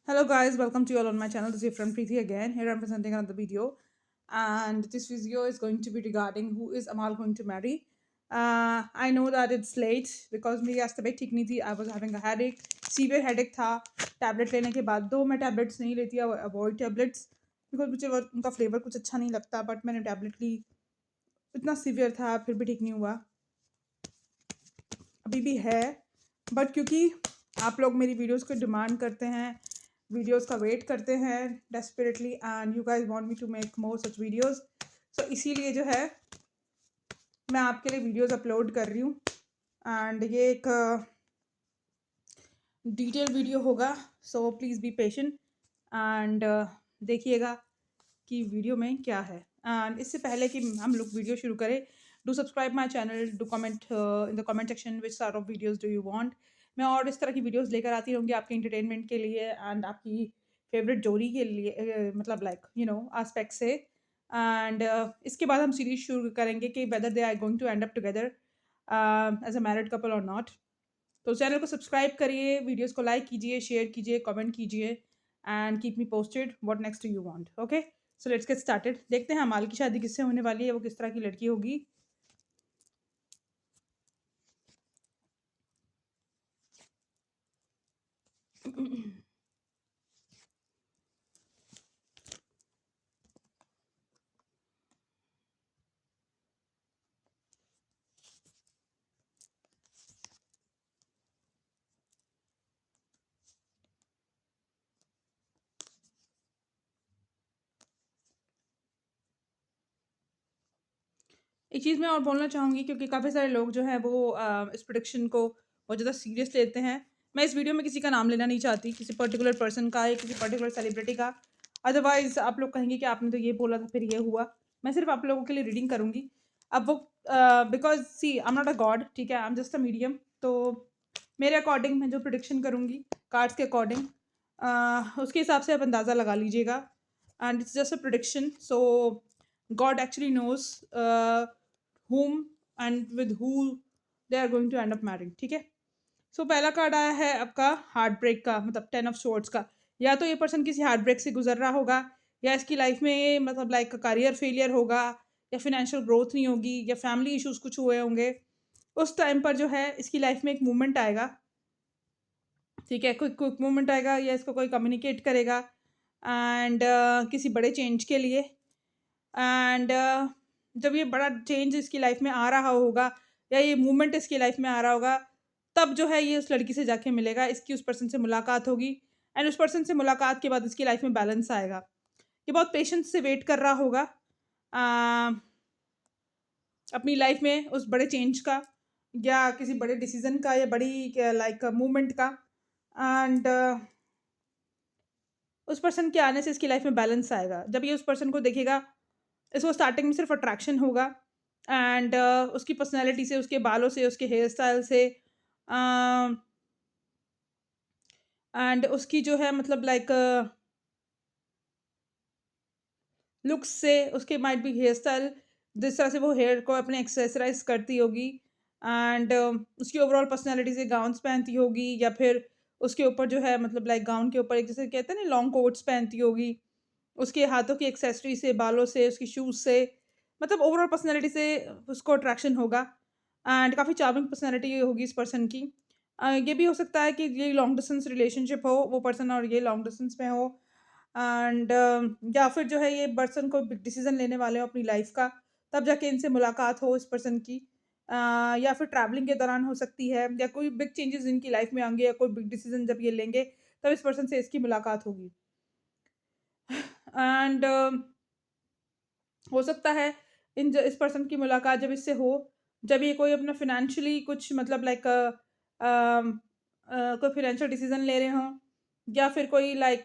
Hello guys, welcome to you all on my channel. This is your friend Preeti again. Here I'm presenting another video, and this video is going to be regarding who is Amal going to marry. I know that it's late because मेरी आज तबीयत ठीक नहीं थी. I was having a headache, severe headache था. Tablet लेने के बाद दो मैं टैबलेट्स नहीं लेती, अवॉइड टैबलेट्स बिकॉज मुझे उनका फ्लेवर कुछ अच्छा नहीं लगता. बट मैंने टैबलेट ली, इतना सीवियर था फिर भी ठीक नहीं हुआ. अभी भी है, बट क्योंकि आप लोग मेरी वीडियोस को डिमांड करते हैं, वीडियोस का वेट करते हैं desperately, and you guys want me to make more such videos, so इसीलिए जो है मैं आपके लिए वीडियोस अपलोड कर रही हूँ. एंड ये एक डिटेल वीडियो होगा, so please be patient and देखिएगा कि वीडियो में क्या है. एंड इससे पहले कि हम लोग वीडियो शुरू करें, do subscribe my channel, do comment in the comment section which sort of videos do you want. मैं और इस तरह की वीडियोज़ लेकर आती रहूँगी आपके इंटरटेनमेंट के लिए एंड आपकी फेवरेट जोड़ी के लिए, मतलब लाइक आस्पेक्ट से. एंड इसके बाद हम सीरीज शुरू करेंगे कि whether they are going to end up together as a married couple और नॉट. तो चैनल को सब्सक्राइब करिए, वीडियोस को लाइक कीजिए, शेयर कीजिए, कमेंट कीजिए and keep me posted what next you want. Okay, so let's get started. देखते हैं अमाल की शादी किससे होने वाली है, वो किस तरह की लड़की होगी. एक चीज़ मैं और बोलना चाहूँगी, क्योंकि काफ़ी सारे लोग जो हैं वो इस प्रोडिक्शन को बहुत ज़्यादा सीरियस लेते हैं. मैं इस वीडियो में किसी का नाम लेना नहीं चाहती, किसी पर्टिकुलर पर्सन का या किसी पर्टिकुलर सेलिब्रिटी का. अदरवाइज़ आप लोग कहेंगे कि आपने तो ये बोला था फिर ये हुआ. मैं सिर्फ आप लोगों के लिए रीडिंग करूँगी. अब वो because see I am not a god, ठीक है, I am just a medium. तो मेरे अकॉर्डिंग मैं जो प्रोडिक्शन करूँगी कार्ड्स के अकॉर्डिंग, उसके हिसाब से आप अंदाज़ा लगा लीजिएगा. And it's just a prediction, so god actually knows whom and with who they are going to end up marrying. ठीक है, सो पहला कार्ड आया है आपका हार्ट ब्रेक का, मतलब 10 of Swords का. या तो ये पर्सन किसी हार्ट ब्रेक से गुजर रहा होगा, या इसकी लाइफ में मतलब लाइक करियर फेलियर होगा, या फिनेंशियल ग्रोथ नहीं होगी, या फैमिली इश्यूज कुछ हुए होंगे. उस टाइम पर जो है इसकी लाइफ में एक मूवमेंट आएगा. ठीक है, क्विक क्विक मूवमेंट आएगा, या इसको कोई कम्युनिकेट करेगा एंड किसी बड़े चेंज के लिए. एंड जब ये बड़ा चेंज इसकी लाइफ में आ रहा होगा, या ये मूवमेंट इसकी लाइफ में आ रहा होगा, तब जो है ये उस लड़की से जाके मिलेगा, इसकी उस पर्सन से मुलाकात होगी. एंड उस पर्सन से मुलाकात के बाद इसकी लाइफ में बैलेंस आएगा. ये बहुत पेशेंस से वेट कर रहा होगा अपनी लाइफ में उस बड़े चेंज का, या किसी बड़े डिसीजन का, या बड़ी लाइक मूवमेंट का. एंड उस पर्सन के आने से इसकी लाइफ में बैलेंस आएगा. जब ये उस पर्सन को देखेगा, इसको स्टार्टिंग में सिर्फ अट्रैक्शन होगा. एंड उसकी पर्सनैलिटी से, उसके बालों से, उसके हेयर स्टाइल से, एंड उसकी जो है मतलब लाइक लुक्स से, उसके माइट भी हेयर स्टाइल, जिस तरह से वो हेयर को अपने एक्सेसराइज करती होगी, एंड उसकी ओवरऑल पर्सनैलिटी से गाउन्स पहनती होगी, या फिर उसके ऊपर जो है मतलब लाइक गाउन के ऊपर एक जैसे कहते हैं ना लॉन्ग कोट्स पहनती होगी, उसके हाथों की एक्सेसरी से, बालों से, उसकी शूज़ से, मतलब ओवरऑल पर्सनैलिटी से उसको अट्रैक्शन होगा. एंड काफ़ी चार्मिंग पर्सनैलिटी होगी इस पर्सन की. ये भी हो सकता है कि ये लॉन्ग डिस्टेंस रिलेशनशिप हो, वो पर्सन और ये लॉन्ग डिस्टेंस में हो. एंड या फिर जो है ये पर्सन को बिग डिसीजन लेने वाले हो अपनी लाइफ का, तब जाके इनसे मुलाकात हो इस पर्सन की. या फिर ट्रैवलिंग के दौरान हो सकती है, या कोई बिग चेंजेस इनकी लाइफ में आएंगे, या कोई बिग डिसीजन जब ये लेंगे, तब इस पर्सन से इसकी मुलाकात होगी. एंड हो सकता है इस पर्सन की मुलाकात जब इससे हो, जब ये कोई अपना फिनेंशियली कुछ मतलब लाइक कोई फिनेंशियल डिसीजन ले रहे हों, या फिर कोई लाइक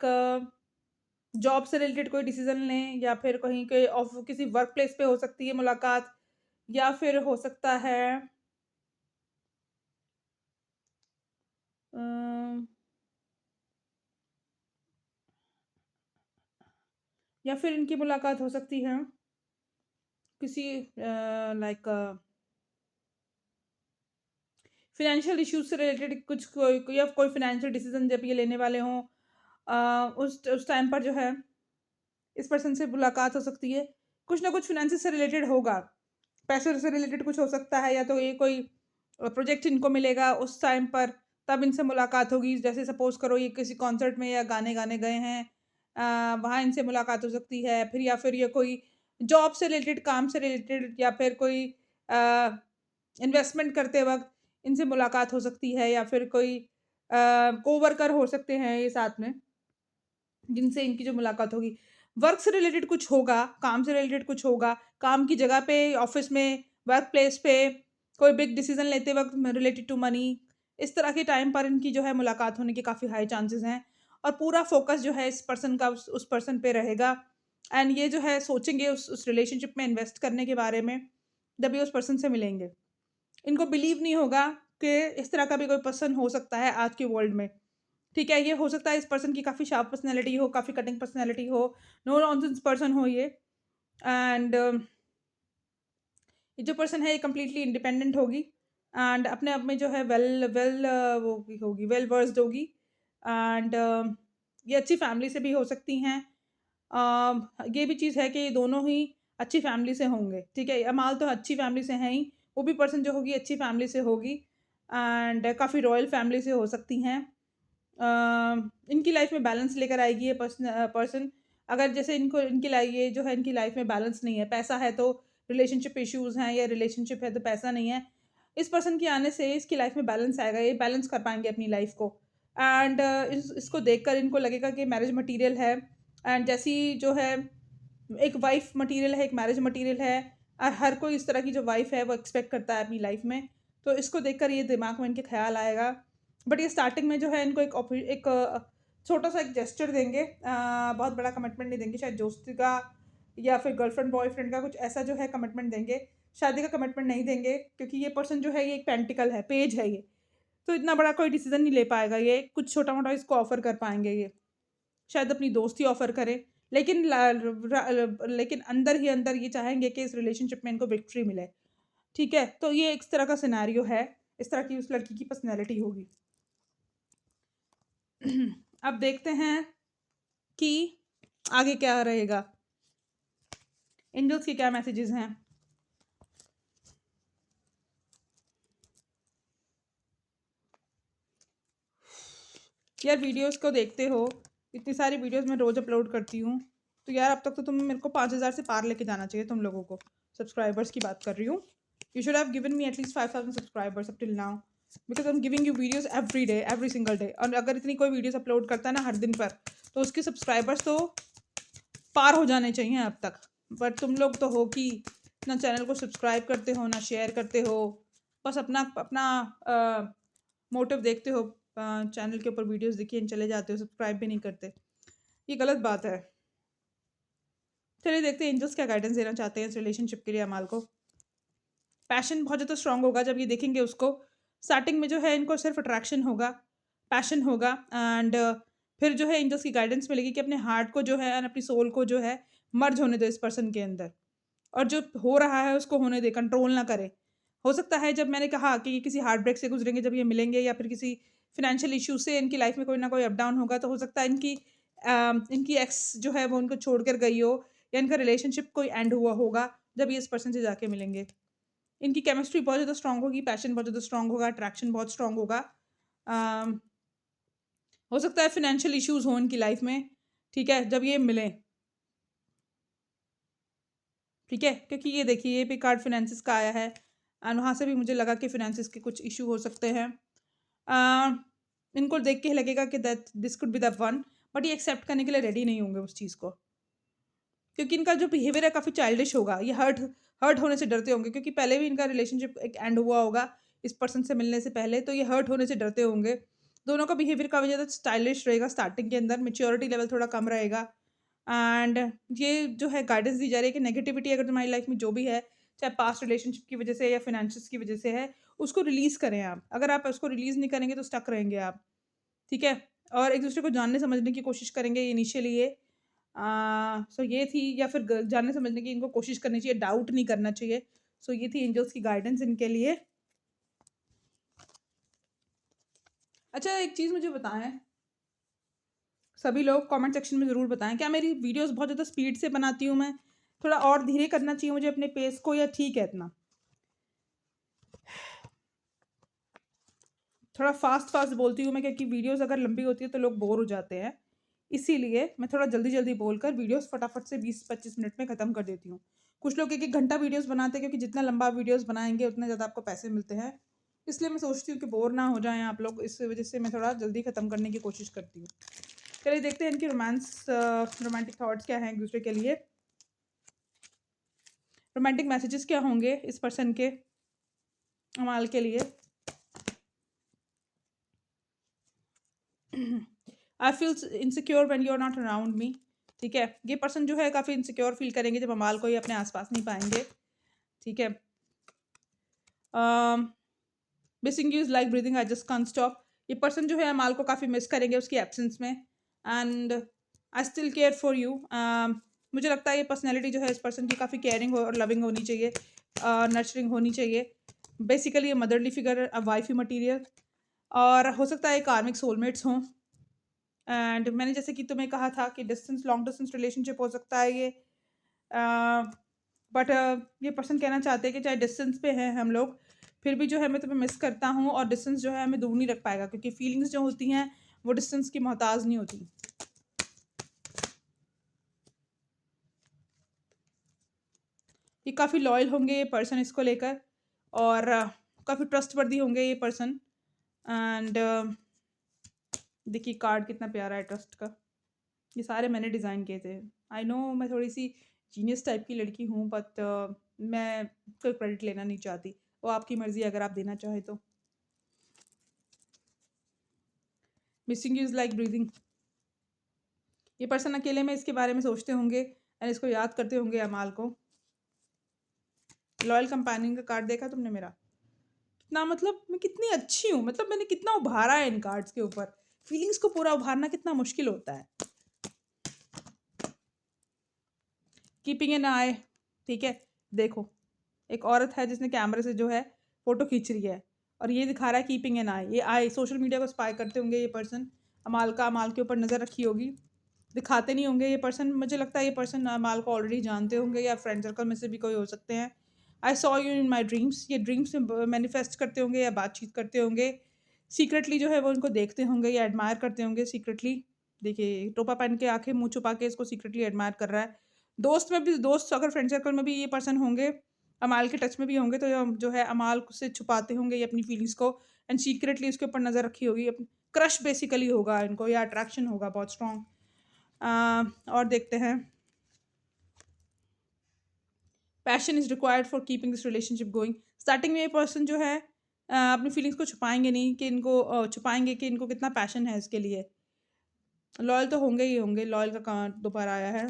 जॉब से रिलेटेड कोई डिसीजन लें, या फिर कहीं के ऑफ किसी वर्क प्लेस पे हो सकती है मुलाकात, या फिर हो सकता है अम, या फिर इनकी मुलाकात हो सकती है किसी लाइक फिनेंशियल इश्यूज से रिलेटेड कुछ, कोई या कोई फिनेंशियल डिसीजन जब ये लेने वाले हों, उस टाइम पर जो है इस पर्सन से मुलाकात हो सकती है। कुछ ना कुछ फिनेंसेस से रिलेटेड होगा, पैसे से रिलेटेड कुछ हो सकता है, या तो ये कोई प्रोजेक्ट इनको मिलेगा उस टाइम पर, तब इनसे मुलाकात होगी। जैसे सपोज़ करो ये किसी कॉन्सर्ट में या गाने गाने गए हैं, वहाँ इनसे मुलाकात हो सकती है। फिर या फिर ये कोई जॉब से रिलेटेड, काम से रिलेटेड, या फिर कोई अ, इन्वेस्टमेंट करते वक़्त इनसे मुलाकात हो सकती है, या फिर कोई कोवर्कर हो सकते हैं ये साथ में, जिनसे इनकी जो मुलाकात होगी। वर्क से रिलेटेड कुछ होगा, काम से रिलेटेड कुछ होगा, काम की जगह पे, ऑफ़िस में, वर्क प्लेस पे कोई बिग डिसीज़न लेते वक़्त रिलेटेड टू मनी, इस तरह के टाइम पर इनकी जो है मुलाकात होने के काफ़ी हाई चांसेस हैं। और पूरा फ़ोकस जो है इस पर्सन का उस पर्सन पे रहेगा, एंड ये जो है सोचेंगे उस रिलेशनशिप में इन्वेस्ट करने के बारे में, जब ये उस पर्सन से मिलेंगे। इनको बिलीव नहीं होगा कि इस तरह का भी कोई पर्सन हो सकता है आज के वर्ल्ड में। ठीक है, ये हो सकता है इस पर्सन की काफ़ी शार्प पर्सनैलिटी हो, काफ़ी कटिंग पर्सनैलिटी हो, नो नॉनसेंस पर्सन हो ये, एंड ये जो पर्सन है ये कंप्लीटली इंडिपेंडेंट होगी, एंड अपने आप में जो है वेल वेल वो भी होगी, वेल वर्स्ड होगी, एंड ये अच्छी फैमिली से भी हो सकती हैं। ये भी चीज़ है कि ये दोनों ही अच्छी फैमिली से होंगे। ठीक है, अमाल तो अच्छी फैमिली से हैं ही, वो भी पर्सन जो होगी अच्छी फैमिली से होगी, एंड काफ़ी रॉयल फैमिली से हो सकती हैं। इनकी लाइफ में बैलेंस लेकर आएगी ये पर्सन। अगर जैसे इनको इनकी लाइफ ये जो है इनकी लाइफ में बैलेंस नहीं है, पैसा है तो रिलेशनशिप इश्यूज़ हैं, या रिलेशनशिप है तो पैसा नहीं है, इस पर्सन के आने से इसकी लाइफ में बैलेंस आएगा, ये बैलेंस कर पाएँगे अपनी लाइफ को, एंड इसको देखकर इनको लगेगा कि मैरिज मटीरियल है, एंड जैसी जो है एक वाइफ मटीरियल है, एक मैरिज मटीरियल है, और हर कोई इस तरह की जो वाइफ है वो एक्सपेक्ट करता है अपनी लाइफ में। तो इसको देखकर ये दिमाग में इनके ख्याल आएगा। बट ये स्टार्टिंग में जो है इनको एक छोटा-सा एक जेस्चर देंगे, बहुत बड़ा कमिटमेंट नहीं देंगे, शायद दोस्ती का या फिर गर्लफ्रेंड बॉयफ्रेंड का कुछ ऐसा जो है कमिटमेंट देंगे। शादी का कमिटमेंट नहीं देंगे, क्योंकि ये पर्सन जो है ये एक पेंटिकल है, पेज है ये। तो इतना बड़ा कोई डिसीज़न नहीं ले पाएगा ये, कुछ छोटा-मोटा इसको ऑफ़र कर पाएँगे ये। शायद अपनी दोस्ती ऑफ़र करें, लेकिन लेकिन अंदर ही अंदर ये चाहेंगे कि इस रिलेशनशिप में इनको विक्ट्री मिले। ठीक है? तो ये इस तरह का सिनेरियो है, इस तरह की उस लड़की की पर्सनैलिटी होगी। अब देखते हैं कि आगे क्या रहेगा। एंजल्स के क्या मैसेजेस हैं? यार वीडियोस को देखते हो, इतनी सारी वीडियोस मैं रोज़ अपलोड करती हूँ, तो यार अब तक तो तुम मेरे को 5000 से पार लेके जाना चाहिए तुम लोगों को। सब्सक्राइबर्स की बात कर रही हूँ। You should have given me at least 5000 subscribers up till now, because I am giving you videos every day, every single day. और अगर इतनी कोई वीडियोस अपलोड करता है ना हर दिन पर, तो उसके सब्सक्राइबर्स तो पार हो जाने चाहिए अब तक। बट तुम लोग तो हो कि ना चैनल को सब्सक्राइब करते हो, ना शेयर करते हो, बस अपना अपना मोटिव देखते हो, चैनल के ऊपर वीडियोस देखिए चले जाते हो, सब्सक्राइब भी नहीं करते। ये गलत बात है। चलिए देखते हैं एंजल्स क्या गाइडेंस देना चाहते हैं इस रिलेशनशिप के लिए अमाल को। पैशन बहुत ज़्यादा स्ट्रांग होगा जब ये देखेंगे उसको। स्टार्टिंग में जो है इनको सिर्फ अट्रैक्शन होगा, पैशन होगा, एंड फिर जो है एंजल्स की गाइडेंस मिलेगी कि अपने हार्ट को जो है और अपनी सोल को जो है मर्ज होने दो इस पर्सन के अंदर, और जो हो रहा है उसको होने दे, कंट्रोल ना करे। हो सकता है जब मैंने कहा कि ये किसी हार्ट ब्रेक से गुजरेंगे, जब ये मिलेंगे, या फिर किसी फिनेंशियल इशू से इनकी लाइफ में कोई ना कोई अप डाउन होगा, तो हो सकता है इनकी एक्स जो है वो उनको छोड़कर गई हो, या इनका रिलेशनशिप कोई एंड हुआ होगा जब ये इस पर्सन से जाके मिलेंगे। इनकी केमिस्ट्री बहुत ज़्यादा स्ट्रांग होगी, पैशन बहुत ज़्यादा स्ट्रांग होगा, अट्रैक्शन बहुत स्ट्रांग होगा। अम, हो सकता है फाइनेंशियल इश्यूज़ हों इनकी लाइफ में, ठीक है, जब ये मिलें, ठीक है? क्योंकि ये देखिए ये भी कार्ड फाइनेंसेस का आया है, एंड वहाँ से भी मुझे लगा कि फाइनेंसेस के कुछ इश्यू हो सकते हैं। अ, इनको देख के लगेगा कि that this could be the one, but ये एक्सेप्ट करने के लिए रेडी नहीं होंगे उस चीज़ को। क्योंकि इनका जो बिहेवियर है काफ़ी चाइल्डिश होगा, ये हर्ट हर्ट होने से डरते होंगे, क्योंकि पहले भी इनका रिलेशनशिप एक एंड हुआ होगा इस पर्सन से मिलने से पहले, तो ये हर्ट होने से डरते होंगे। दोनों का बिहेवियर काफ़ी ज़्यादा स्टाइलिश रहेगा स्टार्टिंग के अंदर, मैच्योरिटी लेवल थोड़ा कम रहेगा, एंड ये जो है गाइडेंस दी जा रही है कि नेगेटिविटी अगर तुम्हारी लाइफ में जो भी है, चाहे पास्ट रिलेशनशिप की वजह से या फाइनेंशियल्स की वजह से है, उसको रिलीज़ करें आप। अगर आप उसको रिलीज़ नहीं करेंगे तो स्टक रहेंगे आप, ठीक है? और एक-दूसरे को जानने समझने की कोशिश करेंगे इनिशियली ये। सो ये थी, या फिर जानने समझने की इनको कोशिश करनी चाहिए, डाउट नहीं करना चाहिए। सो ये थी एंजल्स की गाइडेंस इनके लिए। अच्छा एक चीज़ मुझे बताएं, सभी लोग कमेंट सेक्शन में ज़रूर बताएं, क्या मेरी वीडियोस बहुत ज़्यादा स्पीड से बनाती हूँ मैं? थोड़ा और धीरे करना चाहिए मुझे अपने पेस को, या ठीक है इतना? थोड़ा फास्ट बोलती हूँ मैं, क्योंकि वीडियोस अगर लंबी होती है तो लोग बोर हो जाते हैं। इसीलिए मैं थोड़ा जल्दी-जल्दी बोलकर वीडियोस फटाफट से 20-25 मिनट में ख़त्म कर देती हूँ। कुछ लोग 1-1 घंटा वीडियोस बनाते हैं, क्योंकि जितना लंबा वीडियोस बनाएँगे उतने ज़्यादा आपको पैसे मिलते हैं। इसलिए मैं सोचती हूँ कि बोर ना हो जाएँ आप लोग, इस वज़ह से मैं थोड़ा जल्दी ख़त्म करने की कोशिश करती हूँ। चलिए देखते हैं इनकी रोमांटिक थॉट्स क्या हैं एक-दूसरे के लिए। रोमांटिक मैसेजेस क्या होंगे इस पर्सन के अमाल के लिए? I feel insecure when you are not around me. ठीक है, ये पर्सन जो है काफ़ी इनसिक्योर फील करेंगे जब अमाल को ये अपने आसपास नहीं पाएंगे। ठीक है, missing you is like breathing, I just can't stop. ये पर्सन जो है अमाल को काफ़ी मिस करेंगे उसकी एब्सेंस में। And I still care for you. मुझे लगता है ये पर्सनैलिटी जो है इस पर्सन की काफ़ी केयरिंग और लविंग होनी चाहिए, नर्चरिंग होनी चाहिए। बेसिकली ये मदरली फिगर, वाइफी मटीरियल, और हो सकता है कार्मिक सोलमेट्स हों। एंड मैंने जैसे कि तुम्हें कहा था कि लॉन्ग डिस्टेंस रिलेशनशिप हो सकता है ये, बट ये पर्सन कहना चाहते हैं कि चाहे डिस्टेंस पे हैं हम लोग, फिर भी जो है मैं तुम्हें मिस करता हूँ, और डिस्टेंस जो है हमें दूर नहीं रख पाएगा, क्योंकि फीलिंग्स जो होती हैं वो डिस्टेंस की मोहताज नहीं होती। ये काफ़ी लॉयल होंगे ये पर्सन इसको लेकर, और काफ़ी ट्रस्टवर्दी होंगे ये पर्सन। एंड देखिए कार्ड कितना प्यारा है ट्रस्ट का। ये सारे मैंने डिज़ाइन किए थे। आई नो मैं थोड़ी-सी जीनियस टाइप की लड़की हूँ, बट मैं कोई क्रेडिट लेना नहीं चाहती। वो आपकी मर्ज़ी अगर आप देना चाहें तो। Missing you is like breathing. ये पर्सन अकेले में इसके बारे में सोचते होंगे एंड इसको याद करते होंगे अमाल को। लॉयल कंपेनियन का कार्ड देखा तुमने मेरा? कितना, मतलब मैं कितनी अच्छी हूँ, मतलब मैंने कितना उभारा है इन कार्ड्स के ऊपर। फीलिंग्स को पूरा उभारना कितना मुश्किल होता है। कीपिंग एन आई, ठीक है, देखो एक औरत है जिसने कैमरे से जो है फ़ोटो खींच रही है, और ये दिखा रहा है कीपिंग एन आई। ये आई सोशल मीडिया को स्पाई करते होंगे ये पर्सन। अमाल के ऊपर नज़र रखी होगी। दिखाते नहीं होंगे ये पर्सन, मुझे लगता है ये पर्सन अमाल को ऑलरेडी जानते होंगे, या फ्रेंड सर्कल में से भी कोई हो सकते हैं। I saw you in my dreams, ये ड्रीम्स में मैनिफेस्ट करते होंगे या बातचीत करते होंगे। सीक्रेटली जो है वो इनको देखते होंगे या एडमायर करते होंगे सीक्रेटली। देखिए टोपा पहन के आंखें मुंह छुपा के इसको सीक्रेटली एडमायर कर रहा है। दोस्त में भी, दोस्त अगर फ्रेंड सर्कल में भी ये पर्सन होंगे, अमाल के टच में भी होंगे, तो जो है अमाल से छुपाते होंगे ये अपनी फीलिंग्स को, एंड सीक्रेटली उसके ऊपर नज़र रखी होगी। क्रश बेसिकली होगा इनको, या अट्रैक्शन होगा बहुत स्ट्रॉन्ग। और देखते हैं, passion is required for keeping this relationship going. Starting में ये पर्सन जो है अपनी फीलिंग्स को छुपाएंगे नहीं, कि इनको छुपाएंगे कि इनको कितना पैशन है इसके लिए। लॉयल तो होंगे ही होंगे, लॉयल का दोबारा आया है।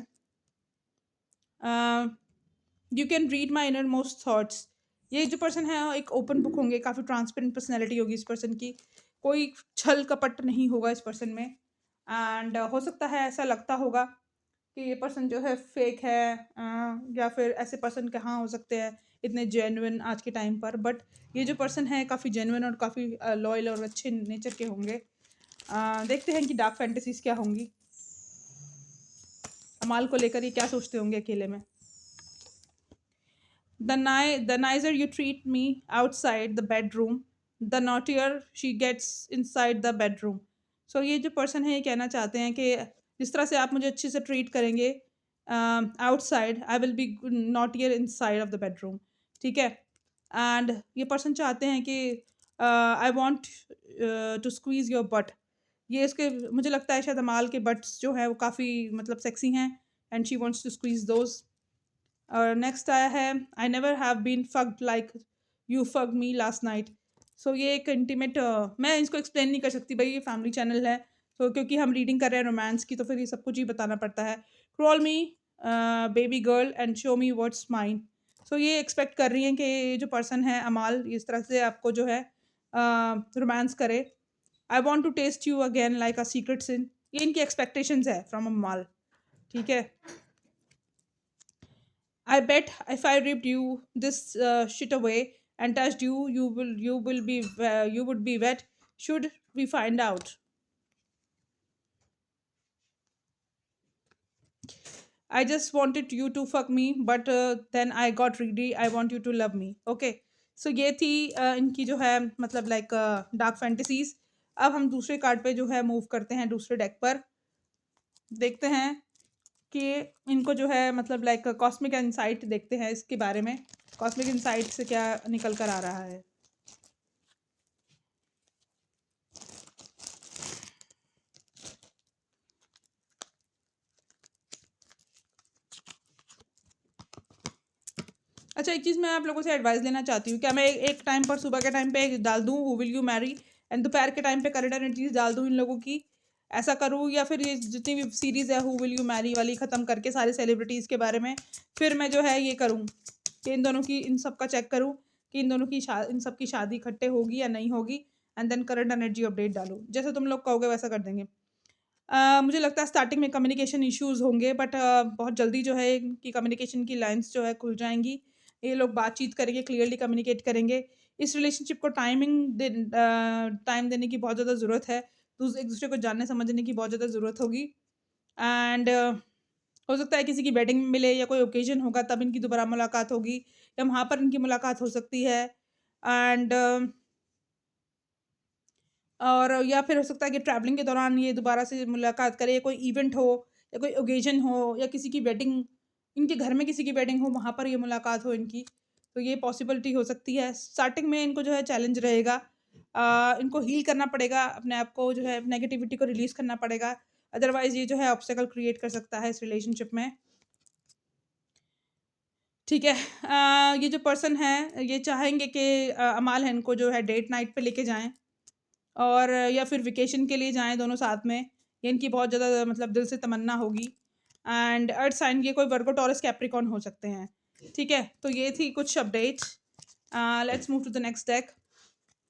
You can read my inner most thoughts. ये जो पर्सन है एक ओपन बुक होंगे, काफ़ी ट्रांसपेरेंट पर्सनैलिटी होगी इस पर्सन की। कोई छल कपट नहीं होगा इस पर्सन में। एंड हो सकता है ऐसा लगता होगा कि ये पर्सन जो है फेक है, या फिर ऐसे पर्सन कहाँ हो सकते हैं इतने जेन्युइन आज के टाइम पर, बट ये जो पर्सन है काफ़ी जेन्युइन और काफ़ी लॉयल और अच्छे नेचर के होंगे। देखते हैं कि डार्क फैंटेसीज क्या होंगी अमाल को लेकर, ये क्या सोचते होंगे अकेले में। The nicer you treat me outside the bedroom, the naughtier she gets inside the bedroom. So ये जो पर्सन है ये कहना चाहते हैं कि जिस तरह से आप मुझे अच्छे से ट्रीट करेंगे outside, I will be naughtier inside of the bedroom. ठीक है, एंड ये पर्सन चाहते हैं कि I want to squeeze your butt. ये इसके, मुझे लगता है शायद अमाल के बट्स जो है वो काफ़ी मतलब सेक्सी हैं, and she wants to squeeze those. और नेक्स्ट आया है, I never have been fucked like you fucked me last night. So ये एक इंटीमेट, मैं इसको एक्सप्लेन नहीं कर सकती भाई, ये फैमिली चैनल है, तो क्योंकि हम रीडिंग कर रहे हैं रोमांस की, तो फिर ये सब कुछ ही बताना पड़ता है। Crawl me baby girl and show me what's mine. So ये एक्सपेक्ट कर रही हैं कि ये जो पर्सन है अमाल इस तरह से आपको जो है रोमांस करे। I want to taste you again like a secret sin. ये इनकी एक्सपेक्टेशंस है फ्रॉम अमाल। ठीक है, I bet if I ripped you this shit away and touched you, you would be wet. Should we find out? I just wanted you to fuck me but then I got ready, I want you to love me. Okay, so ये थी इनकी जो है मतलब like dark fantasies. अब हम दूसरे card पे जो है मूव करते हैं, दूसरे डेक पर देखते हैं कि इनको जो है मतलब लाइक कॉस्मिक इंसाइट देखते हैं इसके बारे में, कॉस्मिक इंसाइट से क्या निकल कर आ रहा है। अच्छा, एक चीज़ मैं आप लोगों से एडवाइस लेना चाहती हूँ, क्या मैं एक टाइम पर सुबह के टाइम पे डाल दूँ who will you Mary, and दोपहर के टाइम पे करंट एनर्जीज डाल दूँ इन लोगों की, ऐसा करूँ, या फिर ये जितनी भी सीरीज़ है हु विल यू मैरी वाली ख़त्म करके सारे सेलिब्रिटीज़ के बारे में फिर मैं जो है ये करूँ कि इन दोनों की, इन सब का चेक करूँ कि इन दोनों की इन सब की शादी इकट्ठे होगी या नहीं होगी, and then current energy update डालूँ। जैसे तुम लोग कहोगे वैसा कर देंगे। मुझे लगता है स्टार्टिंग में कम्युनिकेशन इश्यूज होंगे, बट बहुत जल्दी जो है इनकी कम्युनिकेशन की लाइंस जो है खुल जाएंगी। ये लोग बातचीत करेंगे, क्लियरली कम्युनिकेट करेंगे। इस रिलेशनशिप को टाइम देने की बहुत ज़्यादा ज़रूरत है, एक दूसरे को जानने समझने की बहुत ज़्यादा ज़रूरत होगी। एंड हो सकता है किसी की वेडिंग में मिले या कोई ओकेजन होगा तब इनकी दोबारा मुलाकात होगी, या वहाँ पर इनकी मुलाकात हो सकती है। एंड और या फिर हो सकता है कि ट्रैवलिंग के दौरान ये दोबारा से मुलाकात करें, कोई इवेंट हो या कोई ओकेजन हो या किसी की वेडिंग, इनके घर में किसी की वेडिंग हो, वहाँ पर ये मुलाकात हो इनकी, तो ये पॉसिबिलिटी हो सकती है। स्टार्टिंग में इनको जो है चैलेंज रहेगा, इनको हील करना पड़ेगा, अपने आप को जो है नेगेटिविटी को रिलीज़ करना पड़ेगा, अदरवाइज़ ये जो है ऑब्स्टेकल क्रिएट कर सकता है इस रिलेशनशिप में। ठीक है, ये जो पर्सन है ये चाहेंगे कि अमाल है इनको जो है डेट नाइट पे लेके जाएँ, और या फिर वेकेशन के लिए जाएँ दोनों साथ में, ये इनकी बहुत ज़्यादा मतलब दिल से तमन्ना होगी। एंड अर्थ साइन ये कोई वर्गो, टॉरस, कैप्रिकॉर्न हो सकते हैं। ठीक है, तो ये थी कुछ updates. Let's move to the next deck.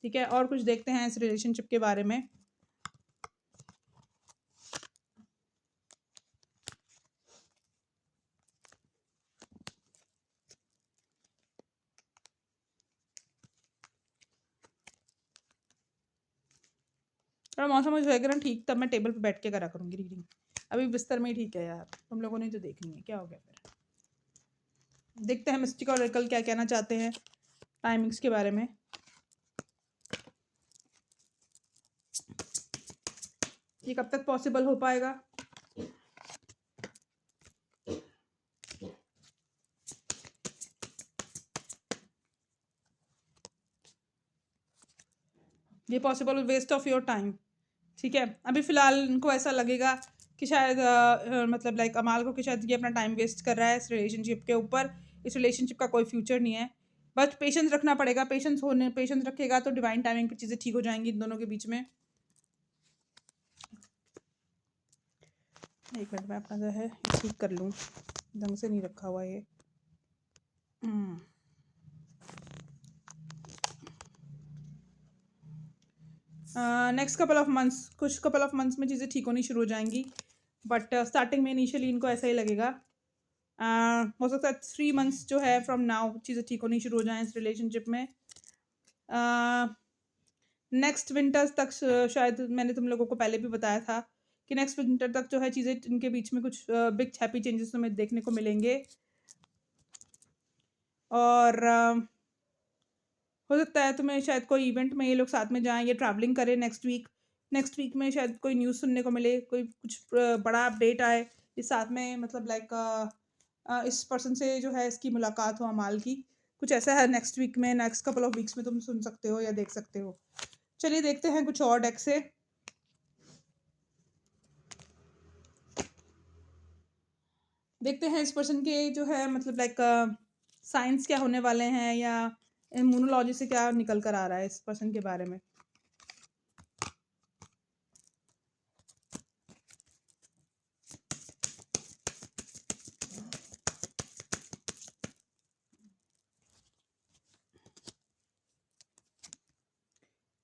ठीक है, और कुछ देखते हैं इस रिलेशनशिप के बारे में। थोड़ा मौसम हो जाएगा ना ठीक, तब मैं टेबल पे बैठ के करा करूँगी रीडिंग। अभी बिस्तर में ही ठीक है यार, तुम लोगों ने तो देखनी है, क्या हो गया फिर। देखते हैं मिस्टिक और ऑरेकल क्या कहना चाहते हैं टाइमिंग्स के बारे में। ये कब तक पॉसिबल हो पाएगा? ये possible waste of your time. ठीक है, अभी फ़िलहाल इनको ऐसा लगेगा कि शायद मतलब लाइक अमाल को कि शायद ये अपना टाइम वेस्ट कर रहा है इस रिलेशनशिप के ऊपर, इस रिलेशनशिप का कोई फ्यूचर नहीं है। बट पेशेंस रखना पड़ेगा, पेशेंस रखेगा तो डिवाइन टाइमिंग पे चीज़ें ठीक हो जाएंगी इन दोनों के बीच में। एक मिनट में अपना जो है ठीक कर लूँ, ढंग से नहीं रखा हुआ ये। नेक्स्ट कपल ऑफ मंथ्स, कुछ कपल ऑफ मंथ्स में चीज़ें ठीक होनी शुरू हो जाएंगी, बट स्टार्टिंग में इनिशियली इनको ऐसा ही लगेगा। हो सकता है 3 मंथ्स जो है फ्रॉम नाउ चीज़ें ठीक होनी शुरू हो जाएं इस रिलेशनशिप में। नेक्स्ट विंटर्स तक शायद मैंने तुम लोगों को पहले भी बताया था कि नेक्स्ट विंटर तक जो है चीज़ें इनके बीच में कुछ बिग हैप्पी चेंजेस तुम्हें देखने को मिलेंगे। और हो सकता है तुम्हें शायद कोई इवेंट में ये लोग साथ में जाएं या ट्रैवलिंग करें नेक्स्ट वीक में शायद कोई न्यूज़ सुनने को मिले, कोई कुछ बड़ा अपडेट आए इस साथ में, मतलब लाइक इस पर्सन से जो है इसकी मुलाकात हो अमाल की, कुछ ऐसा है नेक्स्ट वीक में, नेक्स्ट कपल ऑफ वीक्स में तुम सुन सकते हो या देख सकते हो। चलिए देखते हैं कुछ और डेक से। देखते हैं इस पर्सन के जो है मतलब लाइक साइंस क्या होने वाले हैं, या इम्यूनोलॉजी से क्या निकल कर आ रहा है इस पर्सन के बारे में।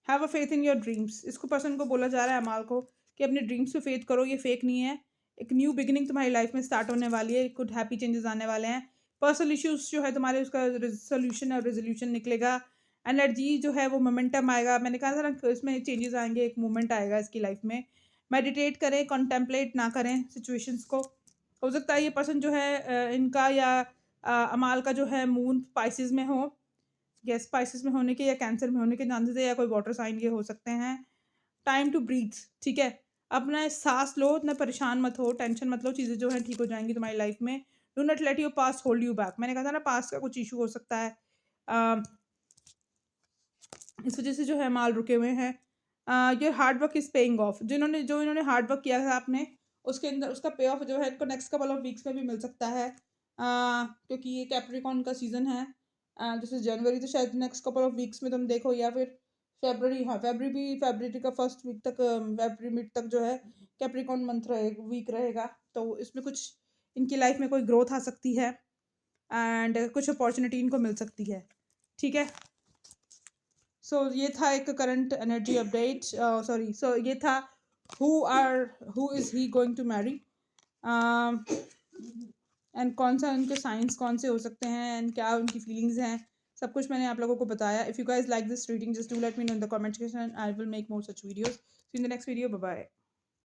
Have a faith in your dreams, इसको पर्सन को बोला जा रहा है अमाल को कि अपने ड्रीम्स पे फेथ करो, ये फेक नहीं है। एक न्यू बिगिनिंग तुम्हारी लाइफ में स्टार्ट होने वाली है, कुछ हैप्पी चेंजेस आने वाले हैं। पर्सनल इश्यूज जो है तुम्हारे उसका सोल्यूशन और रेजोल्यूशन निकलेगा। एनर्जी जो है वो मोमेंटम आएगा, मैंने कहा था ना इसमें चेंजेस आएंगे, एक मूवमेंट आएगा इसकी लाइफ में। मेडिटेट करें, कॉन्टेम्पलेट ना करें सिचुएशंस को, हो सकता है ये पर्सन जो है इनका या अमाल का जो है मून स्पाइसेस में हो, गैस स्पाइसेस में होने के या कैंसर में होने के चांसेस है, या कोई वाटर साइन के हो सकते हैं। टाइम टू ब्रीथ, ठीक है। अपना सांस लो, इतना परेशान मत हो, टेंशन मत लो, चीज़ें जो हैं ठीक हो जाएंगी तुम्हारी लाइफ में। Do not let your past hold you back. मैंने कहा था ना पास्ट का कुछ इशू हो सकता है, अ, इस वजह से जो है माल रुके हुए हैं। Your hard work is paying off. जो इन्होंने हार्ड वर्क किया था आपने, उसके अंदर उसका पे ऑफ जो है इनको नेक्स्ट कपल ऑफ वीक्स में भी मिल सकता है, क्योंकि ये कैप्रिकॉर्न का सीज़न है। जैसे जनवरी तो शायद नेक्स्ट कपल ऑफ वीक्स में तुम देखो, या फिर फेबररी, हाँ फेबररी का फर्स्ट वीक तक, फेबररी मिड तक जो है कैप्रिकॉर्न मंथ रहेगा, वीक रहेगा। तो इसमें कुछ इनकी लाइफ में कोई ग्रोथ आ सकती है एंड कुछ अपॉर्चुनिटी इनको मिल सकती है, ठीक है। सो ये था एक current energy update, sorry, so ये था who is he going to marry, and कौन सा उनके साइंस कौन से हो सकते हैं एंड क्या उनकी फीलिंग्स हैं, सब कुछ मैंने आप लोगों को बताया। If you guys like this reading, just do let me know in the comment section, I will make more such videos. See in the next video, bye bye.